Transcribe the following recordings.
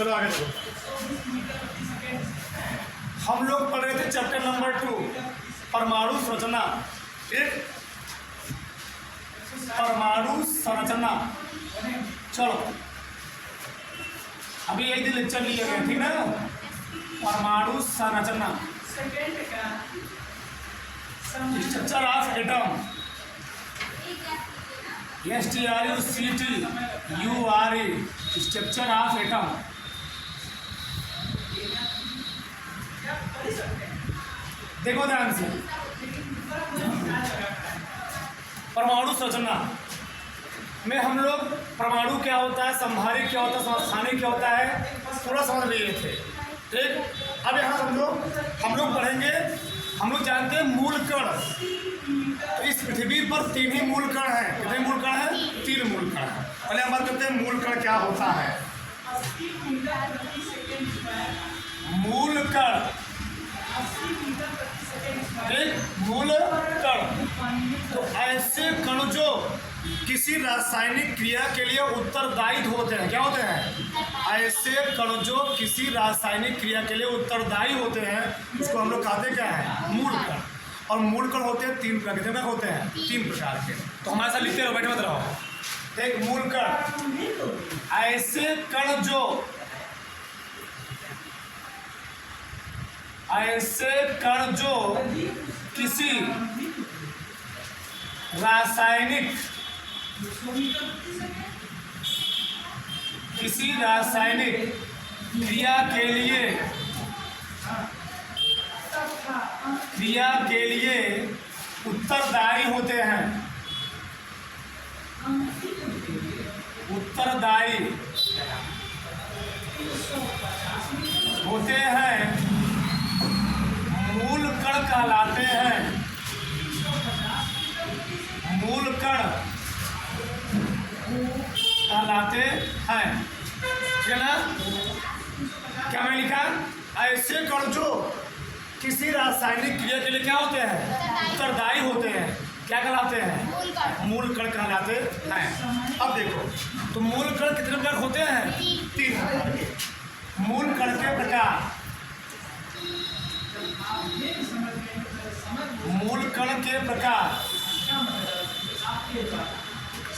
चलो आगे चलो। हम लोग पढ़ रहे थे चैप्टर नंबर 2 परमाणु संरचना। एक परमाणु संरचना। चलो अभी एक दिन लेक्चर लिया गया, ठीक ना? परमाणु संरचना, structure of atom, STRUCTURE, structure of atom. देखो ध्यान से, परमाणु संरचना में हम लोग परमाणु क्या होता है, संभारी क्या होता है, समस्थानिक क्या होता है, पूरा समझ लिए थे। ठीक, अब यहाँ हम लोग पढ़ेंगे। हम लोग जानते हैं मूल कण। तो इस पृथ्वी पर 3 ही मूल कण हैं। कितने मूल कण हैं? 3 मूल कण हैं। पहले हम बात करते हैं मूल कण क्या होता है। मूल कण, एक मूल कण तो ऐसे कण जो किसी रासायनिक क्रिया के लिए उत्तरदायी होते हैं। क्या होते हैं? ऐसे कण जो किसी रासायनिक क्रिया के लिए उत्तरदायी होते हैं, उसको हम लोग कहते क्या है? मूल कण। और मूल कण होते हैं 3 प्रकार के। होते हैं 3 प्रकार के। तो हमारे साथ लिखते रहो, बैठे मत रहो। एक मूल कण, ऐसे कण जो किसी रासायनिक क्रिया के लिए उत्तरदायी होते हैं। मूल कण कहलाते हैं। मूल कण कहलाते हैं, ठीक है ना? क्या मैं लिखा? ऐसे कण जो किसी रासायनिक क्रिया के लिए क्या होते हैं? उत्तरदायी होते हैं। क्या कहलाते हैं? मूल कण कहलाते हैं। अब देखो, तो मूल कण कितने प्रकार होते हैं? 3 प्रकार के। मूल कण के प्रकार, मूल कण के प्रकार।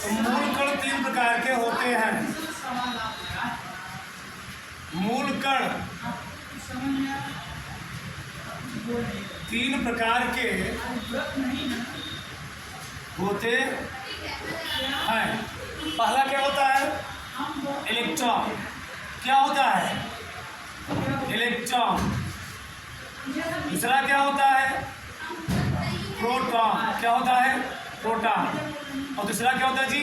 तो मूल कण 3 प्रकार के होते हैं। मूल कण 3 प्रकार के होते हैं। पहला क्या होता है? इलेक्ट्रॉन। क्या होता है? इलेक्ट्रॉन। दूसरा क्या होता है? प्रोटॉन। क्या होता है? प्रोटॉन। और दूसरा क्या होता है जी?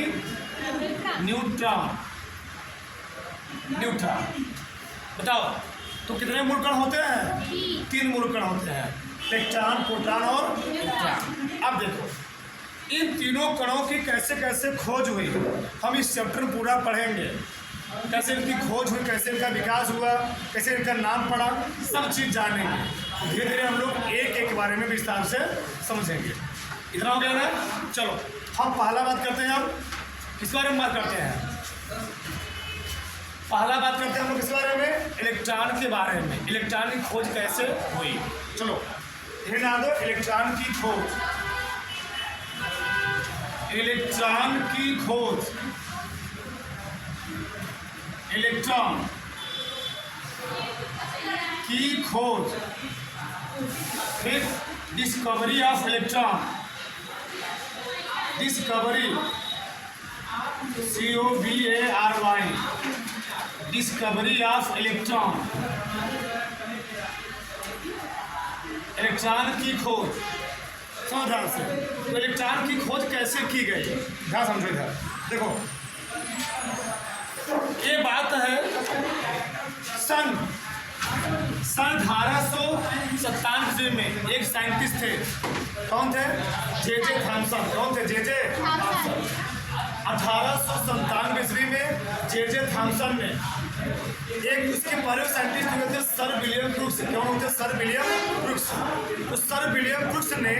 न्यूट्रॉन। बताओ, तो कितने मूल कण होते हैं? 3 मूल कण होते हैं, इलेक्ट्रॉन, प्रोटॉन और न्यूट्रॉन। अब देखो, इन तीनों कणों की कैसे कैसे खोज हुई, हम इस चैप्टर में पूरा पढ़ेंगे। कैसे इनकी खोज हुई, कैसे इनका विकास हुआ, कैसे इनका नाम पड़ा, सब चीज़ जानेंगे। धीरे धीरे हम लोग एक एक के बारे में विस्तार से समझेंगे। इतना हो गया ना? चलो हम पहला बात करते हैं। अब किस बारे में बात करते हैं? पहला बात करते हैं हम लोग किस बारे में? इलेक्ट्रॉन के बारे में। इलेक्ट्रॉन की खोज कैसे हुई, चलो ध्यान दो। इलेक्ट्रॉन की खोज, इलेक्ट्रॉन की खोज, इलेक्ट्रॉन की खोज। फिर discovery of electron, discovery, COVARY, discovery of electron. Electron की खोज ध्यान से। तो इलेक्ट्रॉन की खोज कैसे की गई, ध्यान समझो इधर। देखो, ये बात है सन 1897 में एक साइंटिस्ट थे। कौन थे? J Thomson. कौन थे? J Thomson. 1897 ईस्वी में जे थॉमसन ने एक उसके पहले साइंटिस्ट हुए थे सर विलियम क्रूक्स। कौन होते? Sir William crooks. तो सर विलियम क्रूक्स ने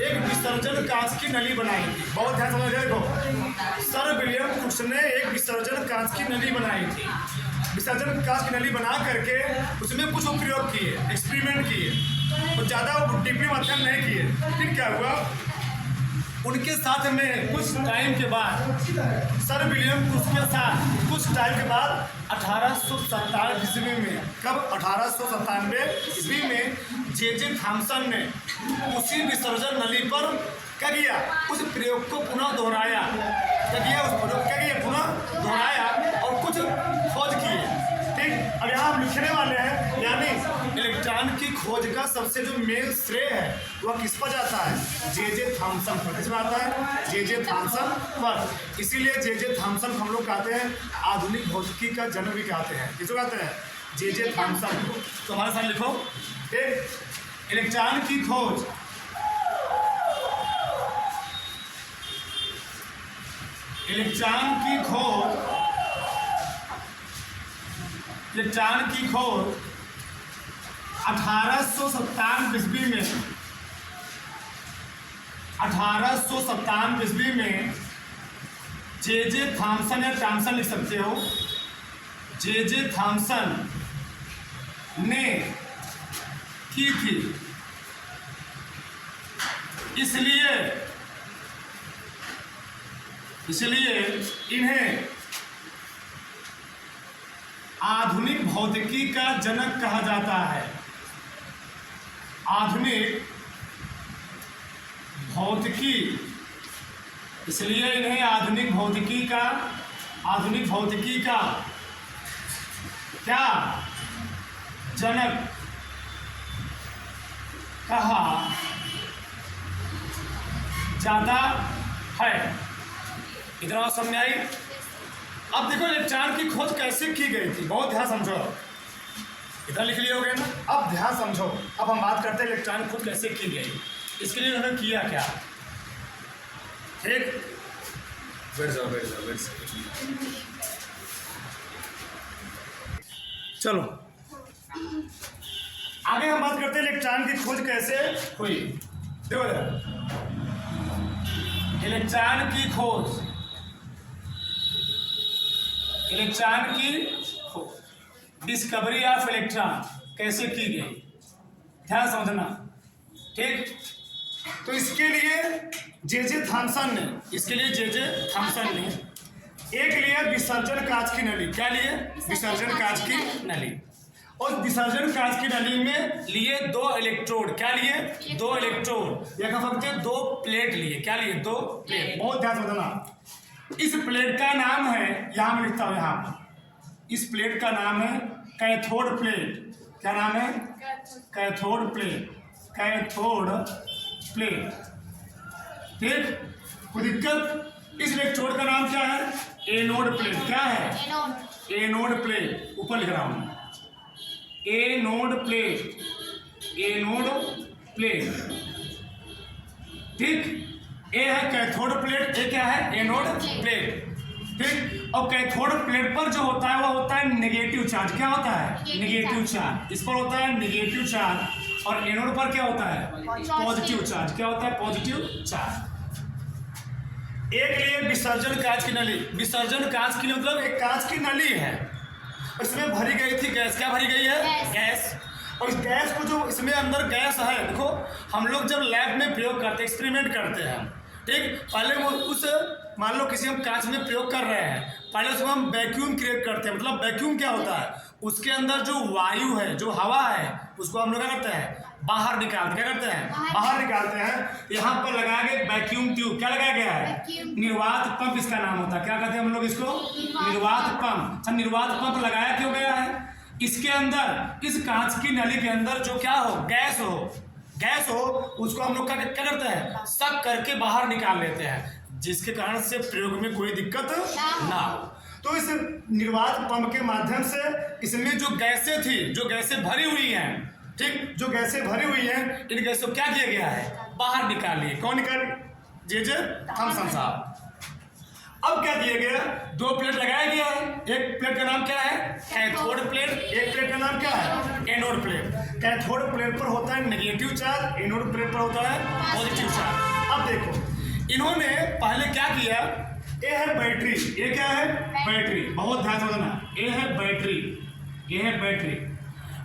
एक विसर्जन कांच की नली बनाई थी। बहुत ध्यान समझ रहे हो। सर विलियम क्रूक्स ने एक विसर्जन कांच की नली बनाई थी। विसर्जन कांच की नली बना करके उसमें कुछ प्रयोग किए, एक्सपेरिमेंट किए, तो ज़्यादा वो डीपली अध्ययन नहीं किए। फिर क्या हुआ, उनके साथ में कुछ टाइम के बाद सर विलियम उसके साथ कुछ टाइम के बाद 1897 ईस्वी में, कब 1897 ईस्वी में जे थॉमसन ने उसी विसर्जन नली पर क्या किया, उस प्रयोग को पुनः दोहराया, क्या किया, उस प्रयोग क्या किया, पुनः दोहराया और कुछ खोज किए। ठीक, अब यहाँ हम लिखने वाले हैं, यानी इलेक्ट्रॉन की खोज का सबसे जो मेन श्रेय है वह किस पर जाता है, जे थॉमसन पर। किस पर आता है, जे थॉमसन पर। इसीलिए जे थॉमसन को हम लोग कहते हैं आधुनिक भौतिकी का जन्म भी कहते हैं। किसको कहते हैं, जे थॉमसन को। तो हमारे साथ लिखो, ठीक, इलेक्ट्रॉन की खोज, इलेक्ट्रॉन की खोज, इलेक्ट्रॉन की खोज 1897 ईस्वी में, 1897 ईस्वी में जे थॉमसन या थॉमसन लिख सकते हो, जे थॉमसन ने की थी। इसलिए इन्हें आधुनिक भौतिकी का जनक कहा जाता है। आधुनिक भौतिकी, इसलिए इन्हें आधुनिक भौतिकी का क्या जनक कहा जाता है। इतना समझ आई। अब देखो इलेक्ट्रॉन की खोज कैसे की गई थी, बहुत ध्यान समझो। इतना लिख लिए होगे ना, अब ध्यान समझो। अब हम बात करते हैं इलेक्ट्रॉन की खोज कैसे की गई, इसके लिए उन्होंने किया क्या। ठीक, बैठ जाओ। चलो आगे हम बात करते हैं इलेक्ट्रॉन की खोज कैसे हुई। देखो इलेक्ट्रॉन की खोज, इलेक्ट्रॉन की डिस्कवरी ऑफ इलेक्ट्रॉन कैसे की गई, ध्यान समझना। ठीक, तो इसके लिए जे थॉमसन ने, एक लिए विसर्जन कांच की नली। क्या लिए, विसर्जन कांच की नली। और विसर्जन कांच की नली में लिए 2 इलेक्ट्रोड। क्या लिए, 2 इलेक्ट्रोड, या कह सकते हैं 2 प्लेट लिए। क्या लिए, 2 प्लेट। बहुत ध्यान समझना। इस प्लेट का नाम है, यहां मैं लिखता हूं, यहां इस प्लेट का नाम है कैथोड प्लेट। क्या नाम है, कैथोड प्लेट, कैथोड प्लेट। ठीक, कोई दिक्कत। इस इलेक्ट्रोड का नाम क्या है, एनोड प्लेट। क्या है, एनोड प्लेट। ऊपर लिख रहा हूं, एनोड प्लेट, एनोड प्लेट। ठीक, ए है कैथोड प्लेट, ए क्या है, एनोड प्लेट। ठीक, और कैथोड प्लेट पर जो होता है वो होता है नेगेटिव चार्ज। क्या होता है, नेगेटिव चार्ज। इस पर होता है नेगेटिव चार्ज, और एनोड पर क्या होता है, पॉजिटिव चार्ज। क्या होता है, पॉजिटिव चार्ज। एक लिए विसर्जन कांच की नली। विसर्जन कांच की मतलब एक कांच की नली है, इसमें भरी गई थी गैस। क्या भरी गई है, गैस। और इस गैस को जो इसमें अंदर गैस है, देखो हम लोग जब लैब में प्रयोग करते हैं, एक्सपेरिमेंट करते हैं, ठीक, पहले वो उस, मान लो किसी हम कांच में प्रयोग कर रहे हैं, पहले उसको हम वैक्यूम क्रिएट करते हैं। मतलब वैक्यूम क्या होता है, उसके अंदर जो वायु है, जो हवा है, उसको हम लोग क्या करते हैं, बाहर निकालते। क्या करते हैं, बाहर निकालते हैं। यहाँ पर लगाया गया वैक्यूम ट्यूब। क्या लगाया गया है, निर्वात पंप इसका नाम होता है। क्या कहते हैं हम लोग इसको, निर्वात पंप। अच्छा, निर्वात पंप लगाया क्यों गया है, इसके अंदर, इस कांच की नली के अंदर जो क्या हो, गैस हो, उसको हम लोग क्या करते हैं, सक करके बाहर निकाल लेते हैं, जिसके कारण से प्रयोग में कोई दिक्कत ना हो। तो इस निर्वात पंप के माध्यम से इसमें जो गैसें थी, जो गैसें भरी हुई हैं, ठीक, जो गैसें भरी हुई हैं, इन गैसों को क्या किया गया है, बाहर निकाल लिए। कौन निकाल, जे थॉमसन साहब। अब क्या किया गया, 2 प्लेट लगाया गया है। एक प्लेट का नाम क्या है, कैथोड प्लेट। एक प्लेट का नाम क्या है, एनोड प्लेट। कैथोड प्लेट पर होता है नेगेटिव चार्ज, एनोड प्लेट पर होता है पॉजिटिव चार्ज। अब देखो इन्होंने पहले क्या किया, ये है बैटरी, ये क्या है बैटरी, बहुत ध्यान से समझना, ये है बैटरी, ये है बैटरी।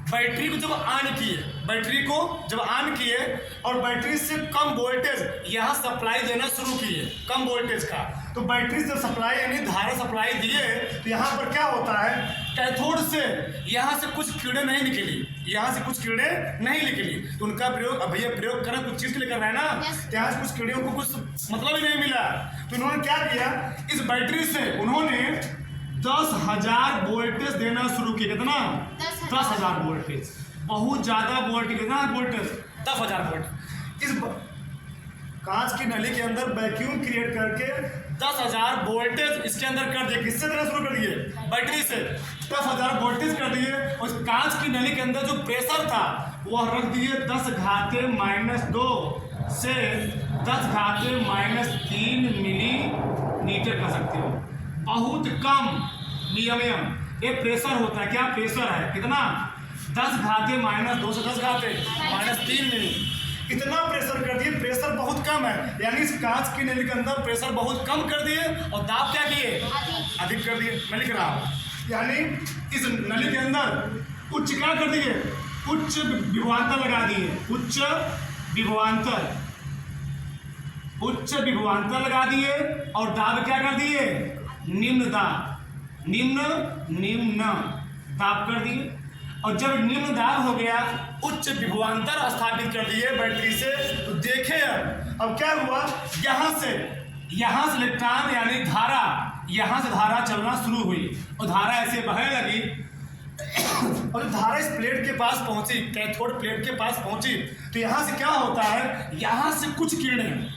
बैटरी को जब ऑन किए, बैटरी को जब ऑन किए और बैटरी से कम वोल्टेज यहाँ सप्लाई देना शुरू किए, कम वोल्टेज का, तो बैटरी से सप्लाई यानी धारा सप्लाई दिए तो यहाँ पर क्या होता है, कैथोड से यहाँ से कुछ कीड़े नहीं निकली, यहाँ से कुछ कीड़े नहीं निकली, तो उनका प्रयोग, अब भैया प्रयोग करना कुछ चीज़ के लिए कर रहे हैं ना, तो यहाँ से कुछ कीड़ियों को कुछ मतलब ही नहीं मिला, तो उन्होंने क्या किया, इस बैटरी से उन्होंने 10,000 वोल्टेज देना शुरू किया। कितना? 10,000 वोल्टेज, बहुत ज्यादा वोल्टेज। कितना वोल्टेज? 10,000 वोल्ट। इस कांच की नली के अंदर वैक्यूम क्रिएट करके 10,000 वोल्टेज इसके अंदर कर दिए। किससे देना शुरू कर दिए? बैटरी से 10,000 वोल्टेज कर दिए। उस कांच की नली के अंदर जो प्रेशर था वह रख दिए 10⁻⁻2 से 10⁻⁻3 मिलीमीटर कर सकते हो, बहुत कम नियम। ये प्रेशर होता है, क्या प्रेशर है? कितना? 10⁻⁻2 से 10⁻⁻3 मिली, इतना प्रेशर कर दिए। प्रेशर बहुत कम है, यानी इस कांच की नली के अंदर प्रेशर बहुत कम कर दिए और दाब क्या किए? अधिक कर दिए। मैं लिख रहा हूँ, यानी इस नली के अंदर उच्च क्या कर दिए? उच्च विभवांतर लगा दिए, उच्च विभवांतर लगा दिए और दाब क्या कर दिए? निम्न दाब, निम्न दाब कर दिए। और जब निम्न दाब हो गया, उच्च विभवांतर स्थापित कर दिए बैटरी से, तो देखे अब क्या हुआ, यहाँ से इलेक्ट्रॉन यानी धारा, यहाँ से धारा चलना शुरू हुई और धारा ऐसे बहने लगी और धारा इस प्लेट के पास पहुंची, कैथोड प्लेट के पास पहुंची, तो यहाँ से क्या होता है, यहाँ से कुछ किरणें,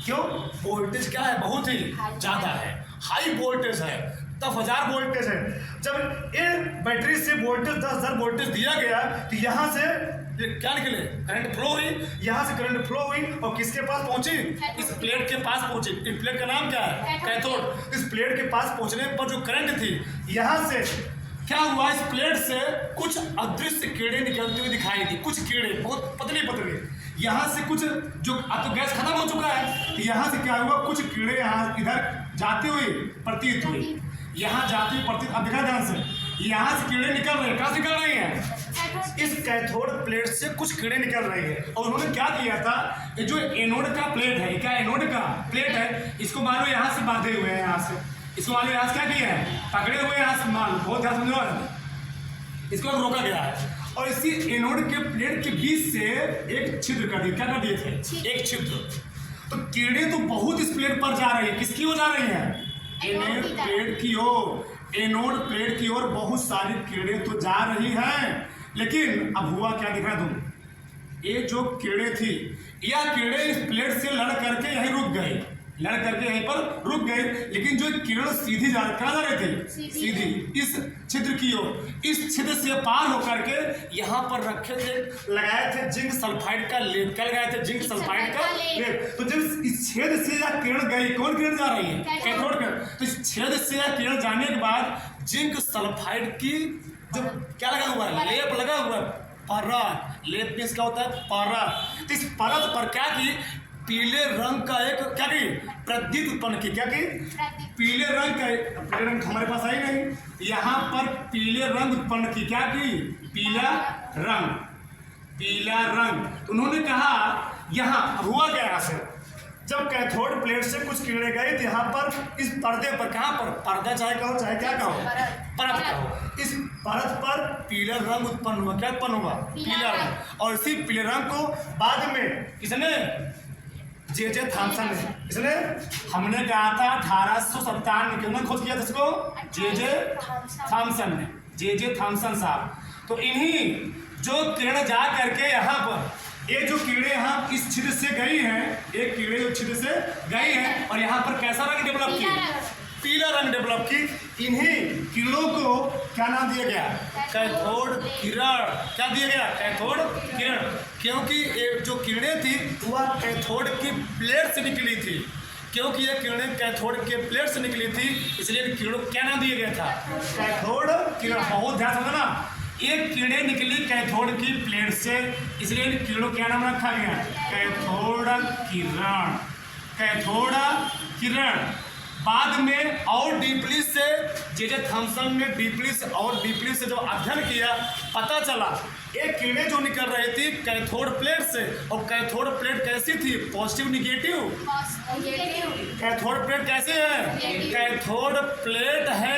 क्यों? वोल्टेज क्या है? बहुत ही ज्यादा है, हाई वोल्टेज है, 10,000 वोल्टेज है। जब ये बैटरी से वोल्टेज 10,000 वोल्टेज दिया गया तो यहाँ से क्या निकले? करंट फ्लो हुई, यहाँ से करंट फ्लो हुई और किसके पास पहुंची? इस प्लेट के पास पहुंची। इस प्लेट का नाम क्या है? कैथोड। इस प्लेट के पास पहुंचने पर जो करंट थी, यहाँ से क्या हुआ, इस प्लेट से कुछ अदृश्य कीड़े निकलते हुए दिखाई दी, कुछ कीड़े बहुत पतले, यहाँ से कुछ, जो अब तो गैस खत्म हो चुका है, तो यहाँ से क्या हुआ, कुछ कीड़े यहाँ इधर जाते हुए प्रतीत हुए, यहाँ जाते हुए प्रतीत। अब देखा ध्यान से, यहाँ से कीड़े निकल रहे हैं, कहाँ से निकल रहे हैं? इस कैथोड प्लेट से कुछ कीड़े निकल रहे हैं। और उन्होंने क्या किया था, ये जो एनोड का प्लेट है, क्या एनोड का प्लेट है, इसको मानो यहाँ से बांधे हुए हैं, यहाँ से इसको मानो यहाँ से क्या किया है, पकड़े हुए यहाँ से, मान बहुत ध्यान समझो, इसको रोका गया है। और इसी एनोड के प्लेट के बीच से एक छिद्र कर दिया। क्या कर दिए थे? एक छिद्र। तो कीड़े तो बहुत इस प्लेट पर जा रही है, किसकी ओर जा रही है? एनोड प्लेट की ओर। एनोड प्लेट की ओर बहुत सारी कीड़े तो जा रही हैं, लेकिन अब हुआ क्या, दिख रहा तुम, ये जो कीड़े थी, यह कीड़े इस प्लेट से लड़ करके यहीं रुक गए, यहीं पर रुक गए। लेकिन जो किरण सीधी जा रहे थे, सीधी इस छिद्र की ओर, इस छिद्र से पार होकर के यहाँ पर रखे थे, लगाए थे जिंक सल्फाइड का लेप। क्या लगाए थे? जिंक सल्फाइड का लेप। तो जब इस छेद से यह किरण गई, कौन किरण जा रही है? कैथोड किरण। तो इस छेद से यह किरण जाने के बाद जिंक सल्फाइड की जो क्या लगा हुआ है, लेप लगा हुआ है, परत। लेप में क्या होता है? परत। इस परत पर क्या की, पीले रंग का एक क्या की प्रदीप उत्पन्न की। क्या की? पीले रंग का, पीले रंग हमारे पास आई नहीं, यहाँ पर पीले रंग उत्पन्न की। क्या की? पीला रंग। तो उन्होंने कहा, यहाँ हुआ क्या, यहाँ से जब कैथोड प्लेट से कुछ कीड़े गए तो यहाँ पर इस पर्दे पर, कहाँ पर? पर्दा चाहे कहो, चाहे क्या कहो, परत कहो, इस परत पर पीला रंग उत्पन्न हुआ। क्या उत्पन्न हुआ? पीला रंग। और इसी पीले रंग को बाद में किसने? जे थॉमसन ने। इसने, हमने कहा था 1857 में, किसने खोज किया था इसको? जे थॉमसन ने, जे थॉमसन साहब। तो इन्हीं जो किरण जा करके यहाँ पर, ये जो कीड़े यहाँ इस छिद्र से गई हैं, एक कीड़े जो छिद्र से गई हैं और यहाँ पर कैसा रंग डेवलप की? पीला रंग डेवलप की। इन्हीं किरणों को क्या नाम दिया गया? कैथोड किरण। क्या दिया गया? कैथोड किरण। क्योंकि ये जो किरणें थी वह कैथोड की प्लेट से निकली थी, क्योंकि ये किरणें कैथोड के प्लेट से निकली थी, इसलिए किरणों को क्या नाम दिया गया था? कैथोड किरण। बहुत ध्यान समझना, ये किरणें निकली कैथोड की प्लेट से, इसलिए इन किरणों क्या नाम रखा गया? कैथोड किरण। कैथोड किरण। बाद में और डीपली से जे थॉमसन ने डीपली से जो अध्ययन किया, पता चला एक किरणें जो निकल रही थी कैथोड प्लेट से, और कैथोड प्लेट कैसी थी, पॉजिटिव निगेटिव। कैथोड प्लेट कैसे है, कैथोड प्लेट है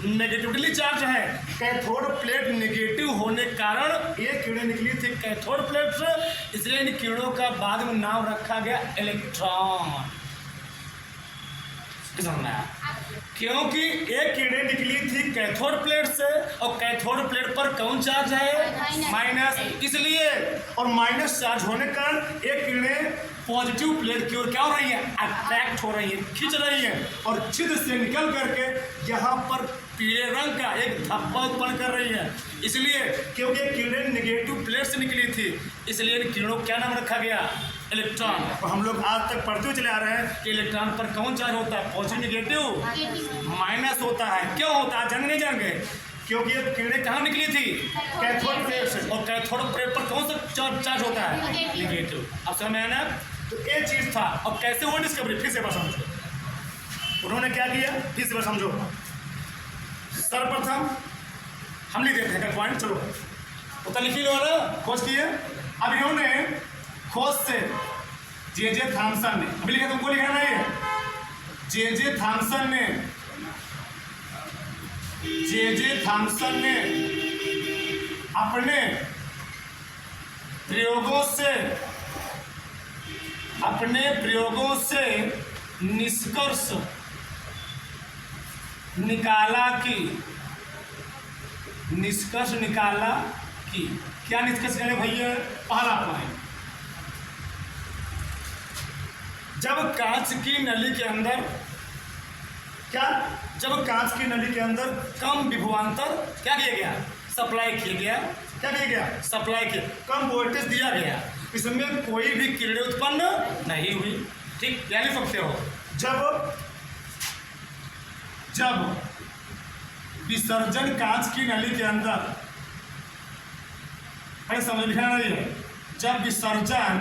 नेगेटिवली चार्ज है। कैथोड प्लेट नेगेटिव होने के कारण ये किरणें निकली थी कैथोड प्लेट से, इसलिए इन किरणों का बाद में नाम रखा गया इलेक्ट्रॉन। क्योंकि एक किरणें निकली थी कैथोड प्लेट से, और कैथोड प्लेट पर कौन चार्ज है, माइनस, इसलिए और माइनस चार्ज होने के कारण एक किरणें पॉजिटिव प्लेट की ओर क्या हो रही है, अट्रैक्ट हो रही है, खींच रही है, और छिद्र से निकल करके यहाँ पर पीले रंग का एक धब्बा उत्पन्न कर रही है। इसलिए क्योंकि किरणें नेगेटिव प्लेट से निकली थी, इसलिए इन किरणों को क्या नाम रखा गया, इलेक्ट्रॉन। और हम लोग आज तक पढ़ते हुए चले आ रहे हैं कि इलेक्ट्रॉन पर कौन चार्ज होता है, पॉजिटिव निगेटिव, माइनस होता है। क्यों होता है, जान नहीं जाएंगे, क्योंकि ये किरणें कहाँ निकली थी, कैथोड प्लेट से, और कैथोड प्लेट पर कौन सा चार्ज होता है, निगेटिव। अब समझ में आया ना, तो ये चीज था। अब कैसे हुआ डिस्कवरी, फिर से बात समझो, उन्होंने क्या किया, फिर से बात समझो। सर्वप्रथम हम लिख देते हैं पॉइंट, चलो उत्तर लिखी लो ना, खोज किए। अब इन्होंने खोज से जे थॉमसन ने, अभी लिखा तुमको लिखा नहीं है, जे थॉमसन ने अपने प्रयोगों से निष्कर्ष निकाला कि क्या निष्कर्ष निकाले भैया, पहला पॉइंट, जब कांच की नली के अंदर कम विभवांतर क्या किया गया, सप्लाई किया गया, कम वोल्टेज दिया गया, इसमें कोई भी किरणें उत्पन्न नहीं हुई। ठीक, क्या लिख सकते हो, जब विसर्जन कांच की नली के अंदर, समझ लिखा नहीं है, जब विसर्जन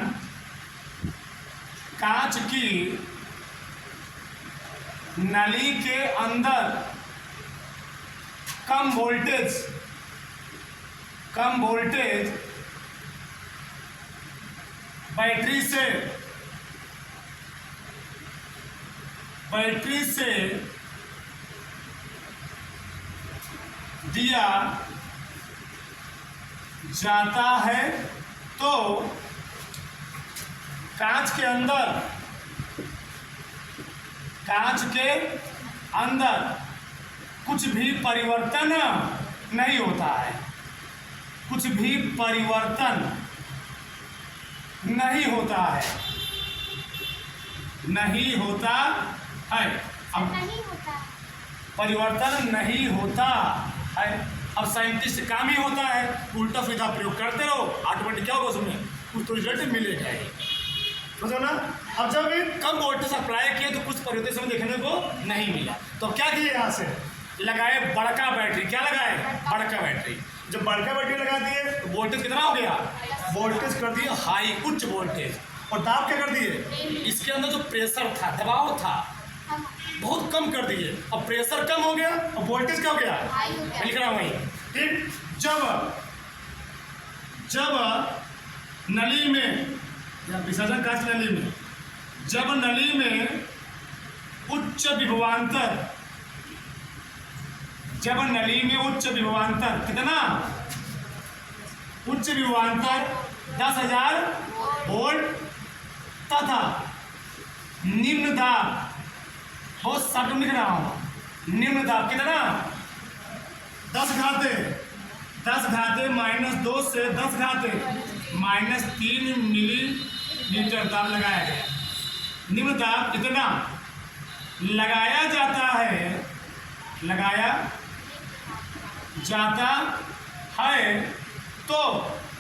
कांच की नली के अंदर कम वोल्टेज बैटरी से दिया जाता है, तो कांच के अंदर कुछ भी परिवर्तन नहीं होता है, परिवर्तन नहीं होता है। अब साइंटिस्ट काम ही होता है उल्टा सीधा प्रयोग करते रहो, ऑटोमेटिक क्या होगा उसमें कुछ तो रिजल्ट मिलेगा ही, समझो ना। अब जब कम वोल्टेज अप्लाई किए तो कुछ परिवर्तन देखने को नहीं मिला, तो क्या किए, यहाँ से लगाए बड़का बैटरी। क्या लगाए, बड़का बैटरी। जब बड़का बैटरी लगा दिए तो वोल्टेज कितना हो गया, वोल्टेज कर दिए हाई, उच्च वोल्टेज, और दाब क्या कर दिए, इसके अंदर जो प्रेशर था, दबाव था, बहुत कम कर दिए। अब प्रेशर कम हो गया और वोल्टेज क्या हो गया, लिख रहा हूँ वही। ठीक, जब नली में या विसर्जन कांच नली में, जब नली में उच्च विभवांतर कितना, उच्च विभवांतर 10,000 वोल्ट तथा निम्न दाब, बहुत शब्द लिख रहा हूं, निम्न दाब कितना 10 घाते -2 से 10 घाते -3 मिलीमीटर दाब लगाया गया। निम्न दाब कितना लगाया जाता है, तो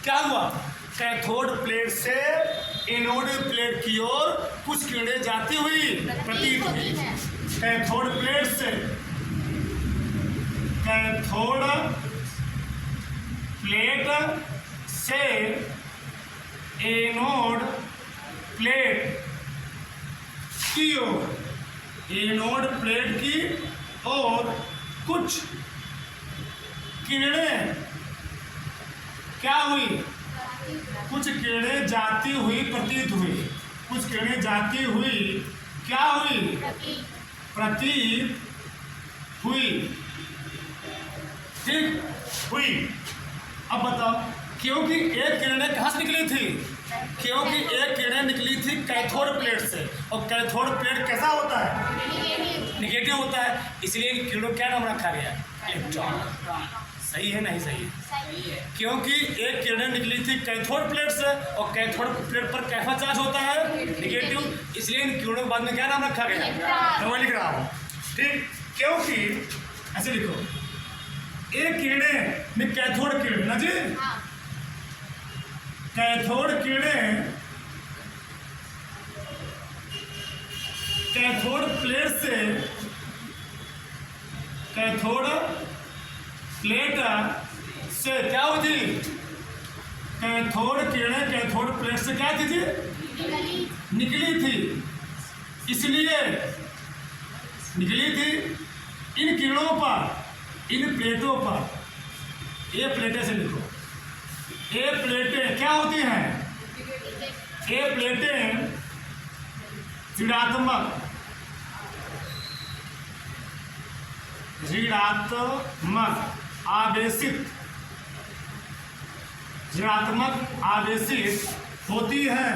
क्या हुआ, कैथोड प्लेट से एनोड प्लेट की ओर कुछ किरणें जाती हुई प्रतीत हुई। कैथोड प्लेट से एनोड प्लेट की ओर एनोड प्लेट की और कुछ किरणें क्या हुई, कुछ किरणें जाती हुई प्रतीत हुई, कुछ किरणें जाती हुई क्या हुई, प्रतीत हुई, ठीक हुई। अब बताओ, क्योंकि एक किरणें कहाँ से निकली थी, क्योंकि एक किरणें निकली थी कैथोड प्लेट से, और कैथोड प्लेट कैसा होता है, निगेटिव होता है, इसलिए किरणों क्या नाम रखा गया, इलेक्ट्रॉन। सही है नहीं सही है? क्योंकि एक किरणें निकली थी कैथोड प्लेट से, और कैथोड प्लेट पर कैसा चार्ज होता है, निगेटिव, इसलिए इन किरणों के बाद में क्या नाम रखा गया, मैं लिख रहा हूँ, ठीक। क्योंकि ऐसे लिखो, एक किरणें में कैथोड किरण ना जी, कैथोड किरणें कैथोड प्लेट से, कैथोड प्लेट से क्या होती, कैथोड किरणें कैथोड प्लेट से क्या थी जी, निकली थी, इसलिए निकली थी। इन किरणों पर, इन प्लेटों पर, ये प्लेटें से लिखो, ये प्लेटें क्या होती हैं, ये प्लेटें ऋणात्मक, ऋणात्मक आवेशित, ऋणात्मक आवेशित होती है,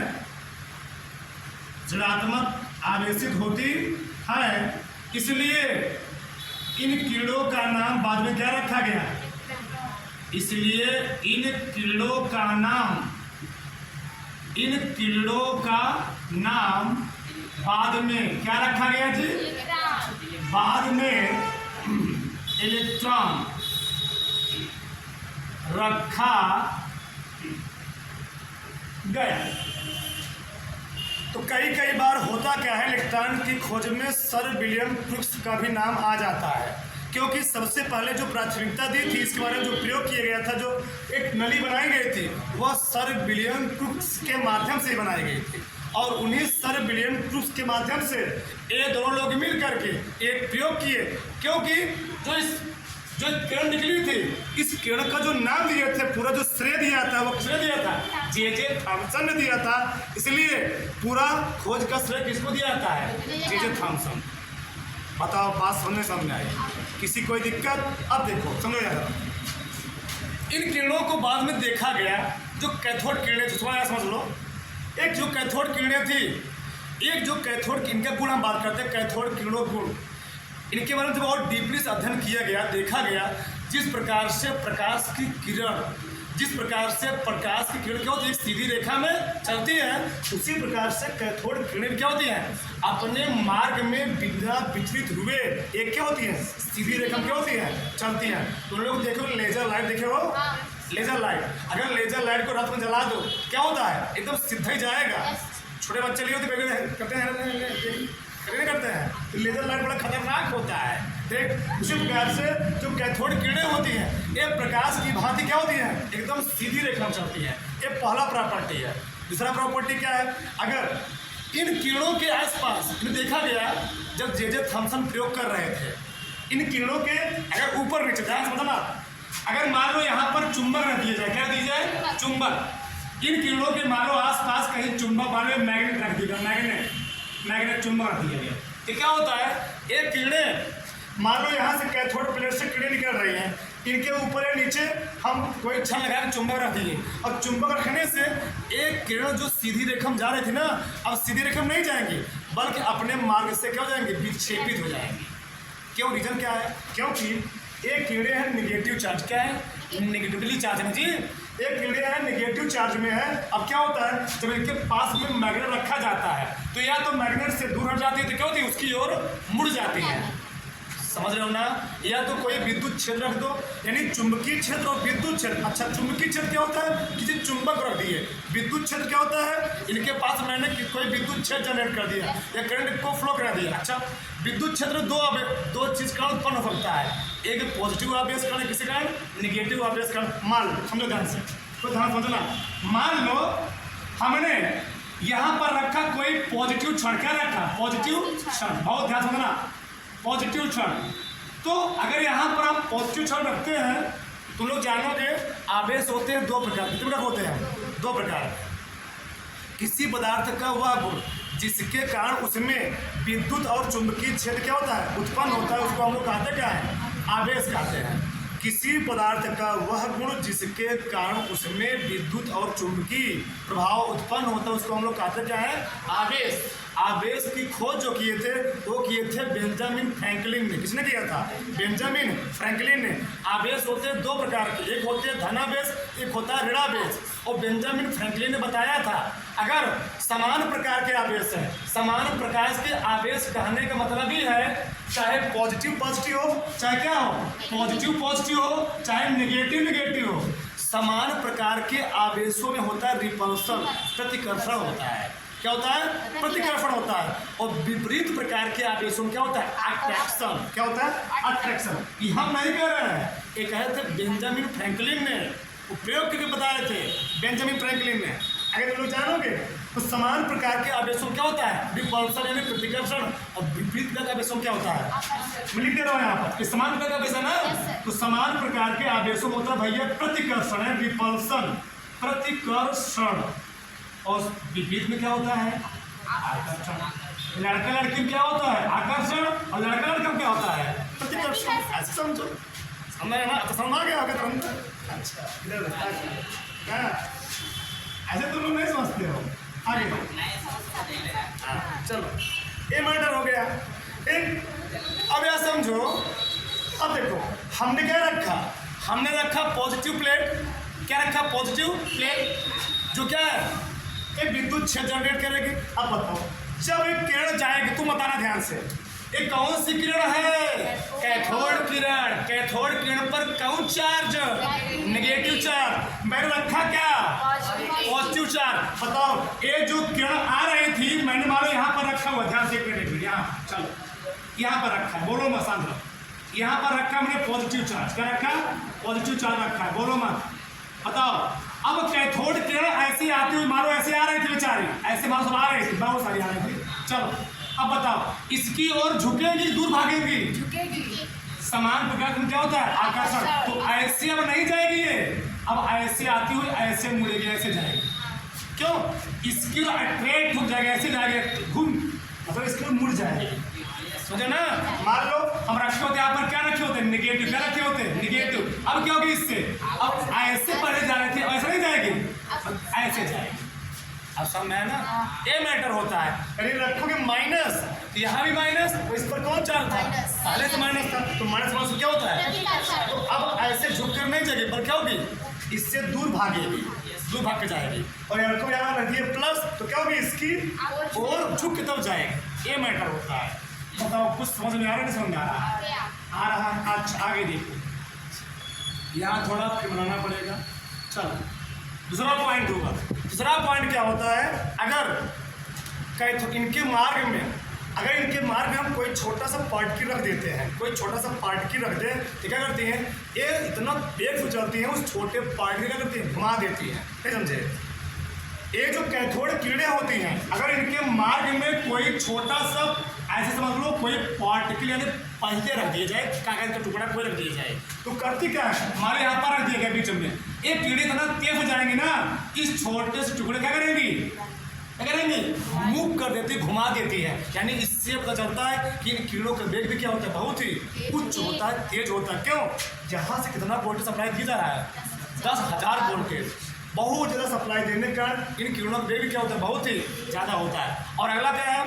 ऋणात्मक आवेशित होती है, इसलिए इन किरणों का नाम बाद में क्या रखा गया, इसलिए इन किरणों का नाम, इन किरणों का नाम बाद में क्या रखा गया जी, बाद में इलेक्ट्रॉन रखा गया। तो कई बार होता क्या है, इलेक्ट्रॉन की खोज में सर विलियम क्रुक्स का भी नाम आ जाता है, क्योंकि सबसे पहले जो प्राथमिकता दी थी, इसके बारे में जो प्रयोग किया गया था, जो एक नली बनाई गई थी, वह सर विलियम क्रुक्स के माध्यम से बनाई गई थी, और उन्हीं सर विलियम क्रुक्स के माध्यम से ये दोनों लोग मिल करके एक प्रयोग किए, क्योंकि जो किरण निकली थी, इस किरण का जो नाम दिए थे, पूरा जो श्रेय दिया था, वो किसने दिया था, जे थॉमसन ने दिया था, इसलिए पूरा खोज का श्रेय किसको दिया जाता है, जे थॉमसन। बताओ, बात समझ में आई, किसी कोई दिक्कत? अब देखो, समझो यार, इन किरणों को बाद में देखा गया, जो कैथोड किरणें थी, समझ लो, एक जो कैथोड किरणें थी, एक जो कैथोड, इनका गुण हम बात करते हैं, कैथोड किरणों गुण, इनके बारे में जब और डीपली से अध्ययन किया गया, देखा गया, जिस प्रकार से प्रकाश की किरण क्या होती है, एक सीधी रेखा में चलती है, उसी प्रकार से कैथोड किरणें क्या होती हैं, अपने मार्ग में बिना विचलित हुए एक क्या होती है, सीधी रेखा में क्या होती है, चलती हैं। तो लोग देखो, लेजर लाइट देखे हो, लेजर लाइट, अगर लेजर लाइट को रात में जला दो, क्या होता है, एकदम सीधा ही जाएगा। छोटे बच्चे लिए करते हैं, तो लेजर लाइट बड़ा खतरनाक होता है, देख। उसी प्रकार से जो कैथोड किरणें होती हैं, ये प्रकाश की भांति क्या होती हैं, एकदम सीधी रेखा में चलती है, ये पहला प्रॉपर्टी है। दूसरा प्रॉपर्टी क्या है, अगर इन किरणों के आसपास देखा गया, जब जे थॉमसन प्रयोग कर रहे थे, इन किरणों के अगर ऊपर नीचे, ध्यान से समझना, अगर मान लो यहाँ पर चुंबक रख दिया जाए, क्या दी जाए, चुंबक, इन किरणों के मान लो आसपास कहीं चुंबक, मान लो मैग्नेट रख दिया, मैग्नेट चुंबक रख दिया गया, तो क्या होता है, एक किरणें मान लो यहाँ से कैथोड प्लेट से किरणें निकल रही हैं, इनके ऊपर या नीचे हम कोई छड़ लगा के चुंबक रख दिए, और चुंबक रखने से एक किरण जो सीधी रेखा में जा रही थी ना, अब सीधी रेखा में नहीं जाएंगी, बल्कि अपने मार्ग से क्या हो जाएंगे, विक्षेपित हो जाएंगे। क्यों, रीजन क्या है, क्योंकि एक किरणें है निगेटिव चार्ज, क्या है, निगेटिवली चार्ज है जी, एक किरणें है निगेटिव चार्ज में है। अब क्या होता है, जब इनके पास में मैग्नेट रखा जाता है, तो या तो मैग्नेट से दूर हट जाती है, तो क्या होती है, उसकी ओर मुड़ जाती है, समझ रहे हो ना, या तो कोई विद्युत क्षेत्र रख दो, यानी चुंबकीय क्षेत्र और विद्युत क्षेत्र। अच्छा, चुंबकीय क्षेत्र क्या होता है, किसी चुंबक रख दिए, विद्युत क्षेत्र क्या होता है, इनके पास मैंने कोई विद्युत क्षेत्र जनरेट कर दिया या करंट को फ्लो करा दिया। अच्छा, विद्युत क्षेत्र दो चीज का उत्पन्न हो सकता है, एक पॉजिटिव आवेश कण, किसी कारण निगेटिव आवेश कण। मान लो, समझो ध्यान से, तो ध्यान समझना, मान लो हमने यहाँ पर रखा कोई पॉजिटिव क्षण, क्या रखा? पॉजिटिव क्षण, बहुत ध्यान समझना, पॉजिटिव क्षण। तो अगर यहाँ पर आप पॉजिटिव क्षण रखते हैं, तुम लोग जानोगे आवेश होते हैं दो प्रकार, कितने प्रकार होते हैं? दो प्रकार। किसी पदार्थ का वह गुण जिसके कारण उसमें विद्युत और चुंबकीय क्षेत्र क्या होता है? उत्पन्न होता है, उसको हम लोग कहते क्या है? आवेश कहते हैं। किसी पदार्थ का वह गुण जिसके कारण उसमें विद्युत और चुंबकीय प्रभाव उत्पन्न होता है, उसको हम लोग कहते क्या है? आवेश। आवेश की खोज जो किए थे वो किए थे बेंजामिन फ्रैंकलिन ने। किसने किया था? बेंजामिन फ्रैंकलिन ने। आवेश होते हैं दो प्रकार के, एक होते हैं धनावेश, एक होता है ऋणावेश। और बेंजामिन फ्रैंकलिन ने बताया था अगर समान प्रकार के आवेश है, समान प्रकार के आवेश कहने का मतलब ही है चाहे पॉजिटिव पॉजिटिव हो, चाहे क्या हो? पॉजिटिव पॉजिटिव हो, चाहे नेगेटिव नेगेटिव हो, समान प्रकार के आवेशों में होता है रिपल्सन, प्रतिकर्षण होता है। क्या होता है? प्रतिकर्षण होता है। और विपरीत प्रकार के आवेशों में क्या होता है? अट्रैक्शन। क्या होता है? अट्रैक्शन। ये हम नहीं कह रहे हैं, ये कहे थे बेंजामिन फ्रैंकलिन ने, उपयोग करके बताए थे बेंजामिन फ्रैंकलिन ने। अगर तुम लोग जानोगे तो समान प्रकार के आवेशों क्या होता है? रिपल्सन यानी प्रतिकर्षण। और विपरीत प्रकार के आवेशों क्या होता है? मैं लिख दे रहा हूँ यहाँ पर, समान प्रकार का आवेश है ना, तो समान प्रकार के आवेशों में होता है भैया प्रतिकर्षण है, रिपल्सन, प्रतिकर्षण। और विपरीत में क्या होता है? आकर्षण। लड़का लड़की में क्या होता है? आकर्षण। और लड़का लड़का में क्या होता है? प्रतिकर्षण। ऐसे समझो, समझ ना? तो समझ आ गया होगा तुरंत। अच्छा, ऐसे तुम लोग नहीं समझते हो। आगे चलो, ये मैटर हो गया एक। अब यह समझो, अब देखो हमने क्या रखा? हमने रखा पॉजिटिव प्लेट। क्या रखा? पॉजिटिव प्लेट, जो क्या है? एक विद्युत क्षेत्र जनरेट करेगी। अब बताओ, जब एक किरण जाएगी, तुम बताना ध्यान से, ये कौन सी किरण है? कैथोड किरण। कैथोड किरण पर कौन चार्ज? Negative charge. मैंने रखा क्या? Positive charge. बताओ, ये जो किरण आ रही थी, मैंने मानो यहाँ पर रखा हुआ, ध्यान से यहाँ, चलो यहाँ पर रखा है, बोलो मत शांत रहो। यहाँ पर रखा मैंने पॉजिटिव चार्ज। क्या रखा? पॉजिटिव चार्ज रखा है, बोलो मत। बताओ, अब कैथोड किरण ऐसी आती हुई, मानो ऐसे आ रही थी बेचारी, ऐसे मानो सब आ रही थी, बहुत सारी आ रही थी। चलो अब बताओ, इसकी ओर झुकेगी, दूर भागेगी? झुकेगी। समान प्रकार में क्या होता है? आकर्षण। तो ऐसे अब नहीं जाएगी ये, अब ऐसे आती हुई ऐसे मुड़ेगी, ऐसे जाएगी। क्यों? इसकी अट्रैक्ट हो जाएगा, ऐसे जाएगा, घूम, मतलब इसकी मुड़ जाएगी। समझे ना? मान लो हम रखे होते, यहाँ पर क्या रखे होते? निगेटिव। क्या रखे होते? निगेटिव। अब क्या होगी इससे? अब ऐसे पढ़े जा रहे थे, ऐसे नहीं जाएगी, ऐसे जाएगी। अब समझ में है ना? ये मैटर होता है। अरे रखोगे माइनस, तो यहाँ भी माइनस, तो इस पर कौन चार्ज था? पहले तो माइनस था, तो माइनस माइनस क्या होता है? तो अब ऐसे झुक कर नहीं जाएगी, पर क्या होगी? इससे दूर भागेगी, दूर भाग के जाएगी। और रखो यहाँ रख दिए प्लस, तो क्या होगी? इसकी और झुक के तब जाएगी। ये मैटर होता है। बताओ, कुछ समझ में आ रहा है? नहीं समझ में आ रहा? आ रहा है। अच्छा आगे देखो, यहाँ थोड़ा फिर बनाना पड़ेगा। चलो दूसरा पॉइंट होगा। दूसरा पॉइंट क्या होता है? अगर इनके मार्ग में, अगर इनके मार्ग में हम कोई छोटा सा पार्टिकल रख देते हैं, कोई छोटा सा पार्टिकल रख दें, तो क्या करती हैं? ये इतना तेज हो जाती है, उस छोटे पार्टिकल क्या करती है? घुमा देती है। नहीं समझे? ये जो कैथोड किरणें होती हैं, अगर इनके मार्ग में कोई छोटा सा, ऐसे समझ लो, कोई पार्टिकल यानी पहिए रख दिए जाए, कागज का टुकड़ा कोई रख दिया जाए, तो करती क्या है? हमारे यहाँ पर रख दिया गया बीच में, ये किरणें इतना तेज हो जाएंगी ना, इस छोटे से टुकड़े क्या करेंगी? क्या करेंगी? मूव कर देती, घुमा देती है। यानी इससे पता चलता है कि इन किरणों का वेग भी क्या होता है? बहुत ही उच्च होता है, तेज होता है। क्यों? जहाँ से कितना वोल्टेज सप्लाई दिया जा रहा है? 10,000 वोल्टेज। बहुत ज़्यादा सप्लाई देने के कारण इन किरणों का वेग भी क्या होता है? बहुत ही ज़्यादा होता है। और अगला क्या है?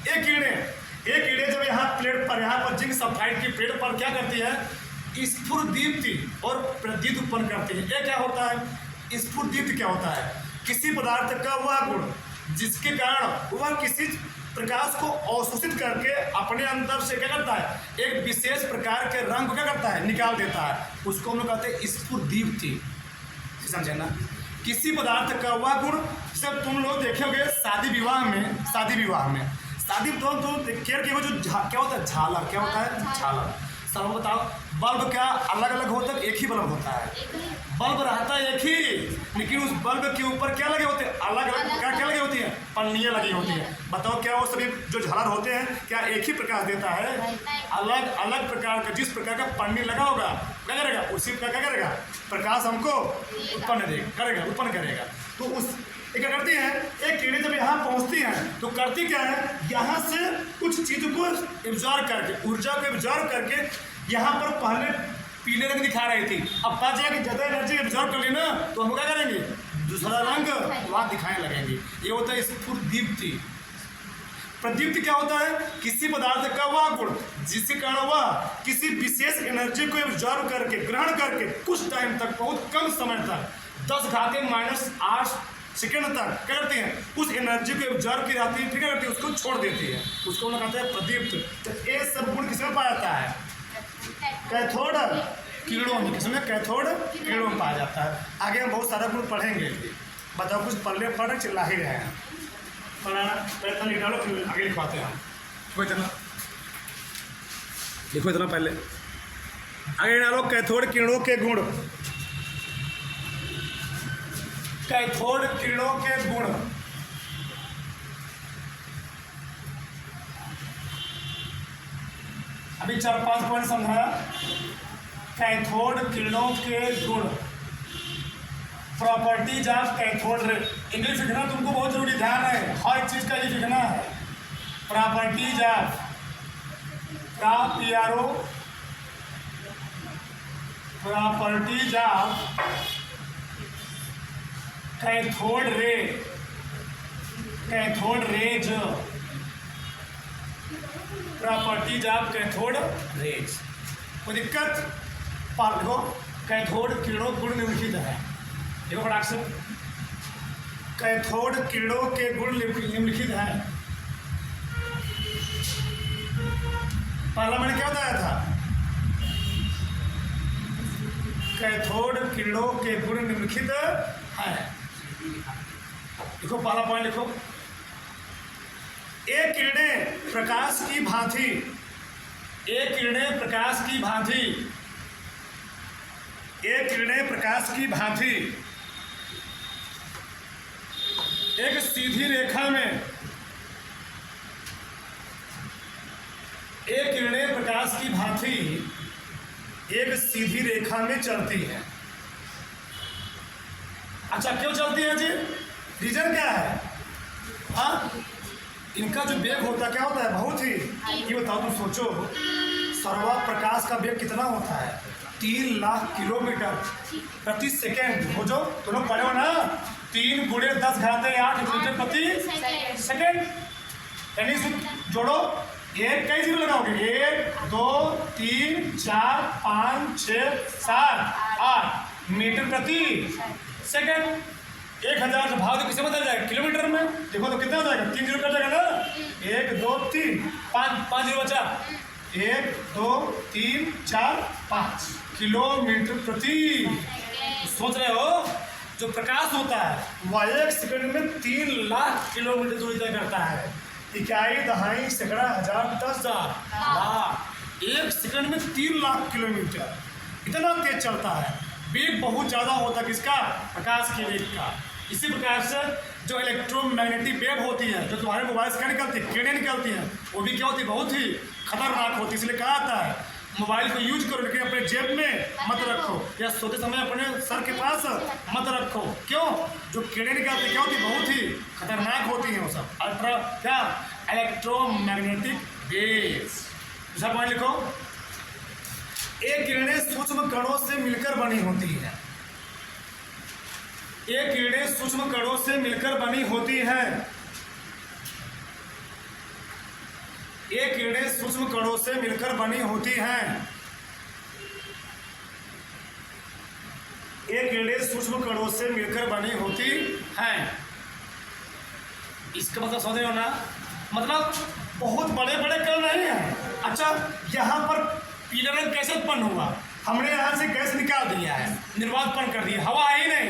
ये किरणें जब यहाँ प्लेट पर, यहाँ पर जिंक सल्फाइड की प्लेट पर क्या करती है? स्फुरदीप्ति और प्रदीप्त उत्पन्न करती है। ये क्या होता है? स्फुरदीप्ति क्या होता है? किसी पदार्थ का वह गुण जिसके कारण वह किसी प्रकाश को अवशोषित करके अपने अंदर से क्या करता है? एक विशेष प्रकार के रंग को क्या करता है? निकाल देता है। उसको हम लोग कहते हैं स्फुरदीप्ति। समझे ना? किसी पदार्थ का वह गुण, जैसे तुम लोग देखोगे शादी विवाह में शादी तो केयर के वो जो क्या होता है? झालर। क्या होता है? झालर। सब बताओ, बल्ब क्या अलग अलग होता है, एक ही बल्ब होता है? बल्ब रहता है एक ही, लेकिन उस बल्ब के ऊपर क्या लगे होते हैं? अलग अलग क्या क्या लगे होती हैं? पन्नियाँ लगी होती हैं। बताओ क्या वो सभी जो झालर होते हैं क्या एक ही प्रकाश देता है? अलग अलग प्रकार का, जिस प्रकार का पन्नी लगा होगा क्या करेगा, उसी प्रकार क्या करेगा, प्रकाश हमको उत्पन्न करेगा। तो उस क्या करती है, एक किरण जब यहाँ पहुँचती है तो करती क्या है, यहाँ से कुछ चीज़ को एब्जॉर्ब करके, ऊर्जा को एब्जॉर्ब करके यहाँ पर पहले पीले रंग दिखा रही थी, अब पता चला कि ज़्यादा एनर्जी एब्जॉर्ब कर ली ना तो हम क्या करेंगे, दूसरा रंग वहाँ दिखाने लगेंगे। ये होता है स्फुरदीप्ति। प्रदीप्ति क्या होता है, किसी पदार्थ का वह गुण जिसके कारण वह किसी विशेष एनर्जी को एब्जॉर्ब करके, ग्रहण करके कुछ टाइम तक, बहुत कम समय तक, 10⁻⁸ सेकेंड तक क्या करती हैं, उस एनर्जी को एब्जॉर्ब की जाती है, फिर क्या करती है, उसको छोड़ देती है, उसको लोग कहते हैं प्रदीप्त। तो ये सब गुण किसमें पाया जाता है, कैथोड किरणों में। किसमें, कैथोड किरणों में पाया जाता है। आगे हम बहुत सारा गुण पढ़ेंगे। बताओ कुछ पढ़ रहे, चिल्ला ही रहे हैं, पढ़ाना प्रयत्न लिख डालो, फिर आगे लिखवाते हैं हम। लिखो इतना पहले, आगे डालो कैथोड किरणों के गुण। कैथोड किरणों के गुण, अभी 4-5 पॉइंट समझाया। कैथोड किरणों के गुण, properties of cathode ray. English लिखना तुमको बहुत जरूरी, ध्यान है, हर एक चीज का ये लिखना है। Properties of properties of cathode ray, cathode rays, properties of cathode rays. कोई दिक्कत, पाल लो। कैथोड किरणों गुण निम्नलिखित है, देखो फटाक से, कैथोड किरणों के गुण निम्नलिखित है। पहला मैंने क्या बताया था, कैथोड किरणों के गुण निम्नलिखित है। देखो पहला पॉइंट लिखो, एक किरणें प्रकाश की भांति, एक किरणें प्रकाश की भांति, एक किरणें प्रकाश की भांति एक सीधी रेखा में, एक किरणें प्रकाश की भांति एक सीधी रेखा में चलती है। अच्छा क्यों चलती है जी, रीजन क्या है? हाँ, इनका जो वेग होता क्या होता है, बहुत ही, ये बताओ तुम सोचो, सर्वा प्रकाश का वेग कितना होता है, 3 लाख किलोमीटर प्रति सेकेंड। हो जो तुम लोग पढ़े हो ना, 3 × 10⁸ मीटर प्रति सेकेंड। यानी जोड़ो, एक कई जीरो लगाओगे, 1 2 3 4 5 6 7 8 मीटर प्रति सेकेंड। 1000 से भाग तो किसे बदल जाएगा, किलोमीटर में। देखो तो कितना हो जाएगा, 3 जीरो कट जाएगा ना, 1 2 3 5 जीरो बचा, 1 2 3 4 5 किलोमीटर प्रति। सोच रहे हो, जो प्रकाश होता है वह 1 सेकंड में 3 लाख किलोमीटर दूरी तय करता है। इकाई, दहाई, सैकड़ा, हजार, 10,000, लाख, 1 सेकंड में 3 लाख किलोमीटर, इतना तेज चलता है। वेग बहुत ज़्यादा होता है किसका, प्रकाश के वेग का। इसी प्रकार से जो इलेक्ट्रोमैग्नेटिक वेव होती है, जो तुम्हारे मोबाइल से क्या निकलती है, किरणें निकलती हैं, वो भी क्या होती है, बहुत ही खतरनाक होती है। इसलिए कहा जाता है मोबाइल को यूज करो लेकिन अपने जेब में मत रखो, या सोते समय अपने सर के पास मत रखो। क्यों, जो किरणें निकलती क्या होती, बहुत ही खतरनाक होती हैं वो सब। अल्ट्रा क्या, इलेक्ट्रोमैग्नेटिक वेव्स। दूसरा पॉइंट लिखो, एक किरणें सूक्ष्म कणों से मिलकर बनी होती है। एक किरणें सूक्ष्म कणों से मिलकर बनी होती है। एक किरणें सूक्ष्म कणों से मिलकर बनी होती हैं। एक किरणें सूक्ष्म कणों से मिलकर बनी होती हैं। इसका मतलब समझ रहे हो ना, मतलब बहुत बड़े बड़े कण नहीं हैं। अच्छा, यहाँ पर पीला रंग कैसे उत्पन्न हुआ, हमने यहाँ से गैस निकाल दिया है, निर्वात उत्पन्न कर दिया, हवा आई नहीं,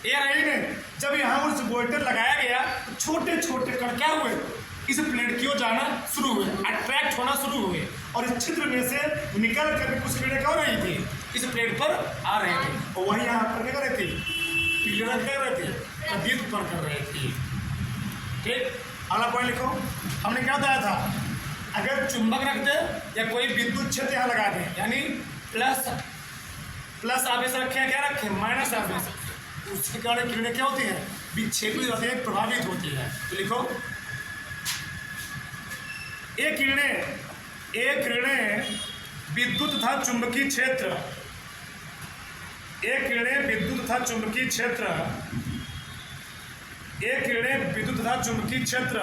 एयर आई नहीं। जब यहाँ उस वोल्टेज लगाया गया तो छोटे छोटे कण क्या हुए, इस प्लेट की ओर जाना शुरू हुए, अट्रैक्ट होना शुरू हुए। और इस छिद्र में से निकल करके कुछ किरणें क्या हो रही थी, इस प्लेट पर आ रही थी और वही यहाँ पर क्या कर रही थी, पीले रंग कर रही थी, प्रदीप उत्पन्न कर रही थी। ठीक, अगला पॉइंट लिखो। हमने क्या बताया था, अगर चुंबक रख दे या कोई विद्युत क्षेत्र यहाँ लगा दे, यानी प्लस आवेश रखे, क्या रखे, माइनस आवेश, उसके कारण किरणें क्या होती है, विक्षेपित होती है, प्रभावित होती है। तो लिखो एक किरणें विद्युत तथा चुंबकीय क्षेत्र, एक किरणें विद्युत तथा चुंबकीय क्षेत्र, एक किरणें विद्युत तथा चुंबकीय क्षेत्र,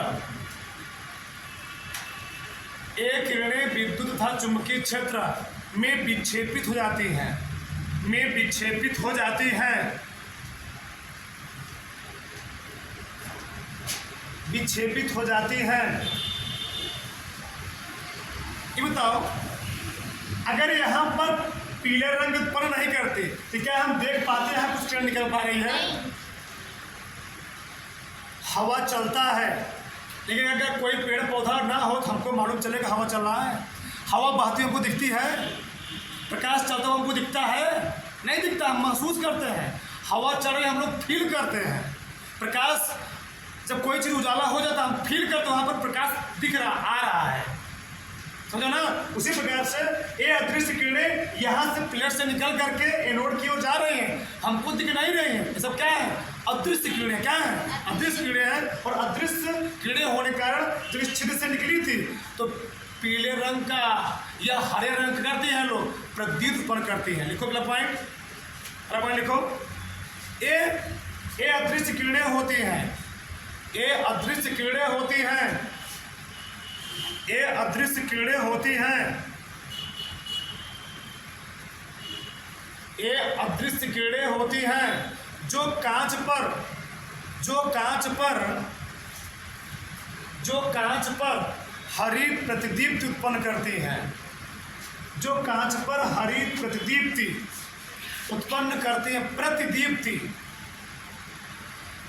एक किरणें विद्युत तथा चुंबकीय क्षेत्र में विक्षेपित हो जाती हैं, में विक्षेपित हो जाती हैं, विक्षेपित हो जाती हैं। ये बताओ, अगर यहाँ पर पीले रंग उत्पन्न नहीं करते तो क्या हम देख पाते हैं कुछ किरण निकल पा रही है? हवा चलता है, लेकिन अगर कोई पेड़ पौधा ना हो तो हमको मालूम चलेगा हवा चल रहा है। हवा बहती हमको दिखती है, प्रकाश चलता हुआ हमको दिखता है, नहीं दिखता, हम महसूस करते हैं। हवा चल रही हम लोग फील करते हैं। प्रकाश, जब कोई चीज़ उजाला हो जाता है हम फील करते हैं, वहाँ पर प्रकाश दिख रहा, आ रहा है, समझो ना। उसी प्रकार से ये अदृश्य किरणें यहाँ से प्लेट से निकल करके एनोड की ओर जा रही हैं, हमको दिख नहीं रही हैं। ये सब क्या है, अदृश्य किरणें। क्या है, अदृश्य किरणें हैं। और अदृश्य किरणें होने के कारण जब इस छिद्र से निकली थी तो पीले रंग का या हरे रंग करते हैं लोग, प्रदीप उत्पन्न करती हैं। लिखो पहला पॉइंट, पहला पॉइंट लिखो। ये अदृश्य किरणें होती हैं, ये अदृश्य किरणें होती हैं, ये अदृश्य किरणें होती हैं, ये अदृश्य किरणें होती हैं जो कांच पर हरित प्रतिदीप्ति उत्पन्न करती हैं, जो कांच पर हरित प्रतिदीप्ति उत्पन्न करती हैं, प्रतिदीप्ति,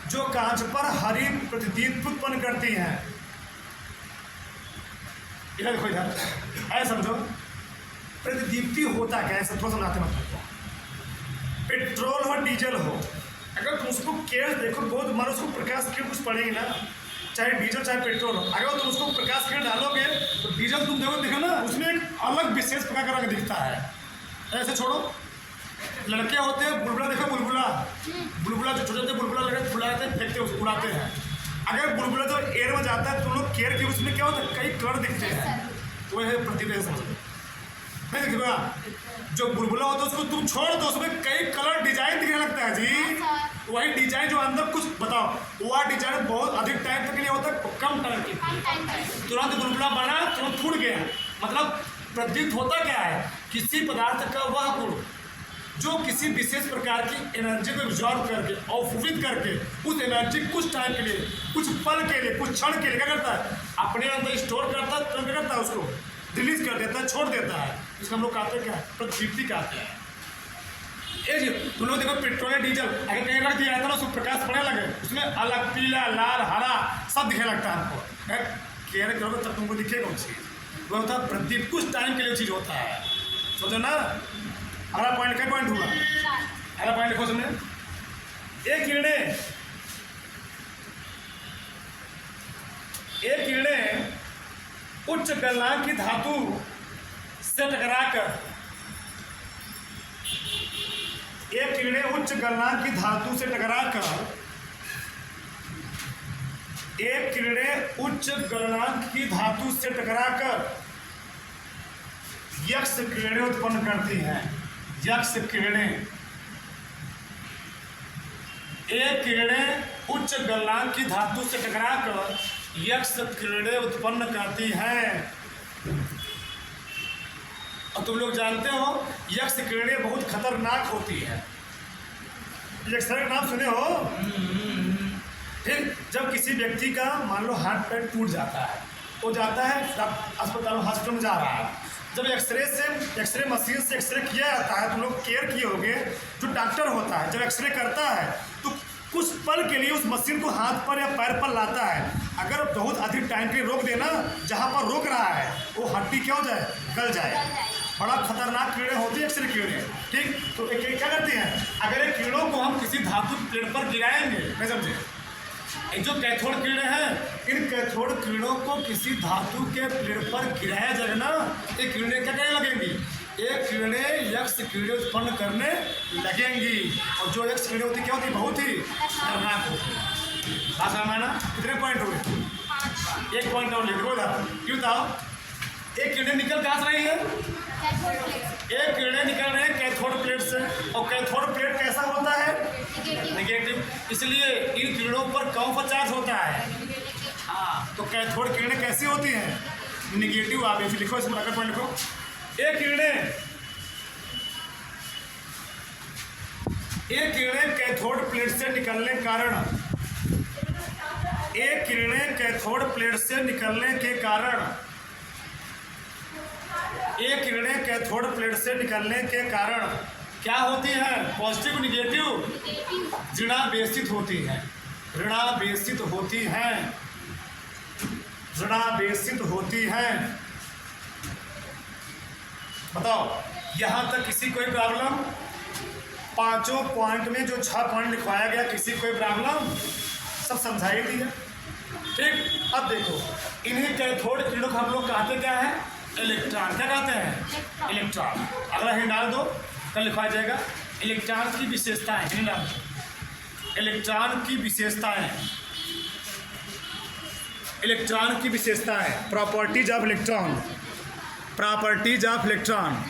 जो कांच पर हरित प्रतिदीप्ति उत्पन्न करती हैं। इधर देखो, इधर ऐसा समझो, प्रतिदीप्ति होता क्या है, सब थोड़ा समझाते मतलब। पेट्रोल हो डीजल हो, अगर तुम उसको केयर देखो, बहुत मानो उसको प्रकाश किरण कुछ पड़ेगी ना, चाहे डीजल चाहे पेट्रोल हो, अगर तुम उसको प्रकाश किरण डालोगे तो डीजल तुम देखो ना, उसमें एक अलग विशेष प्रकार का रंग दिखता है। ऐसे छोड़ो, लड़के होते हैं बुलबुला, देखो बुलबुला जो छोटे छोटे बुलबुला लड़के फुलाते हैं, फेंकते हैं, उड़ाते हैं। अगर बुलबुला जो एयर में जाता है तो लोग केयर के उसमें क्या होता है, कई कलर दिखते हैं, तो वह प्रतिदिन समझ नहीं देखिएगा। जो बुलबुला होता है उसको तुम छोड़ दो, उसमें कई कलर डिजाइन दिखने लगता है जी। वही डिजाइन जो अंदर कुछ बताओ, वह डिजाइन बहुत अधिक टाइम तक नहीं होता, कम टाइम के, तुरंत बुलबुला बना, तुरंत फूट गया। मतलब प्रदीप्त होता क्या है, किसी पदार्थ का वह गुण जो किसी विशेष प्रकार की एनर्जी को एब्जॉर्ब करके, अवफुवित करके, उस एनर्जी कुछ टाइम के लिए, कुछ पल के लिए, कुछ क्षण के लिए क्या करता है, अपने अंदर स्टोर करता है, तो क्या करता है, उसको रिलीज कर देता है, छोड़ देता है। इसको हम लोग कहते हैं क्या, प्रदीप्ति कहते हैं। ये जी तुम लोग देखो, पेट्रोल या डीजल अगर कहीं रख दिया जाता है ना, उसको प्रकाश पड़ने लगे, उसमें अलग पीला, लाल, हरा सब दिखने लगता है हमको। केयर करोगे तब तुमको दिखेगा वो चीज़, वह होता है प्रदीप, कुछ टाइम के लिए चीज़ होता है, समझो ना। अगला पॉइंट क्या पॉइंट हुआ, अगला पॉइंट लिखो सुनने। एक किरणें उच्च गलनांक की धातु से टकराकर, एक किरणें उच्च गलनांक की धातु से टकराकर, एक किरणें उच्च गलनांक की धातु से टकराकर यक्ष किरणें उत्पन्न करती हैं। यक्ष किरणें, एक किरणें उच्च गलनांक की धातु से टकराकर यक्ष किरणें उत्पन्न करती हैं। और तुम लोग जानते हो यक्ष किरणें बहुत खतरनाक होती है। यक्ष का नाम सुने हो? फिर जब किसी व्यक्ति का मान लो हाथ पैर टूट जाता है, वो जाता है अस्पताल हॉस्पिटल में जा रहा है, जब एक्सरे मशीन से एक्सरे किया जाता है, तुम लोग केयर किए होगे, जो डॉक्टर होता है जब एक्सरे करता है तो कुछ पल के लिए उस मशीन को हाथ पर या पैर पर लाता है। अगर बहुत अधिक टाइम के लिए रोक देना, जहाँ पर रोक रहा है वो हड्डी क्या हो जाए, गल जाए। बड़ा खतरनाक कीड़े होते हैं एक्सरे कीड़े, ठीक। तो एक क्या करते हैं, अगर एक कीड़ों को हम किसी धातु प्लेट पर गिराएंगे, नहीं समझे, ये जो कैथोड कीड़े हैं, इन कैथोड कीड़ों को किसी धातु के प्लेट पर गिराया जाएगा ना, ये कीड़े क्या करने लगेंगी, एक कीड़े यक्ष कीड़े उत्पन्न करने लगेंगी। और जो यक्ष कीड़े होती क्या होती, बहुत ही खतरनाक होती है। बात समझ में आना? कितने पॉइंट हुए? एक पॉइंट और लिख दो इधर। क्यों बताओ? एक कीड़े निकल कहाँ से रही है? एक कीड़े निकल रहे हैं कैथोड प्लेट से, और कैथोड प्लेट कैसा होता है, नेगेटिव। इसलिए इन कीड़ों पर कौन सा चार्ज होता है? हाँ, तो कैथोड किरणें कैसी होती हैं, नेगेटिव। आप ऐसे लिखो, इसमें अगर पॉइंट लिखो, एक किरणें कैथोड प्लेट से निकलने के कारण, एक किरणें कैथोड प्लेट से निकलने के कारण, एक किरणें कैथोड प्लेट से निकलने के कारण क्या होती है, पॉजिटिव निगेटिव, ऋणावेशित होती है, ऋणावेशित होती है, ऋणावेशित होती है। बताओ यहाँ तक किसी कोई प्रॉब्लम? पांचों पॉइंट में जो 6 पॉइंट लिखवाया गया, किसी कोई प्रॉब्लम? सब समझाई दी है, ठीक। अब देखो, इन्हीं कैथोड किरणों को हम लोग कहते क्या है, इलेक्ट्रॉन। क्या कहते हैं, इलेक्ट्रॉन। अगला हिंट डाल दो, कल लिखवाया जाएगा। इलेक्ट्रॉन की विशेषताएं, हिंट डाल दो, इलेक्ट्रॉन की विशेषताएं, इलेक्ट्रॉन की विशेषताएं, properties of electron, properties of electron.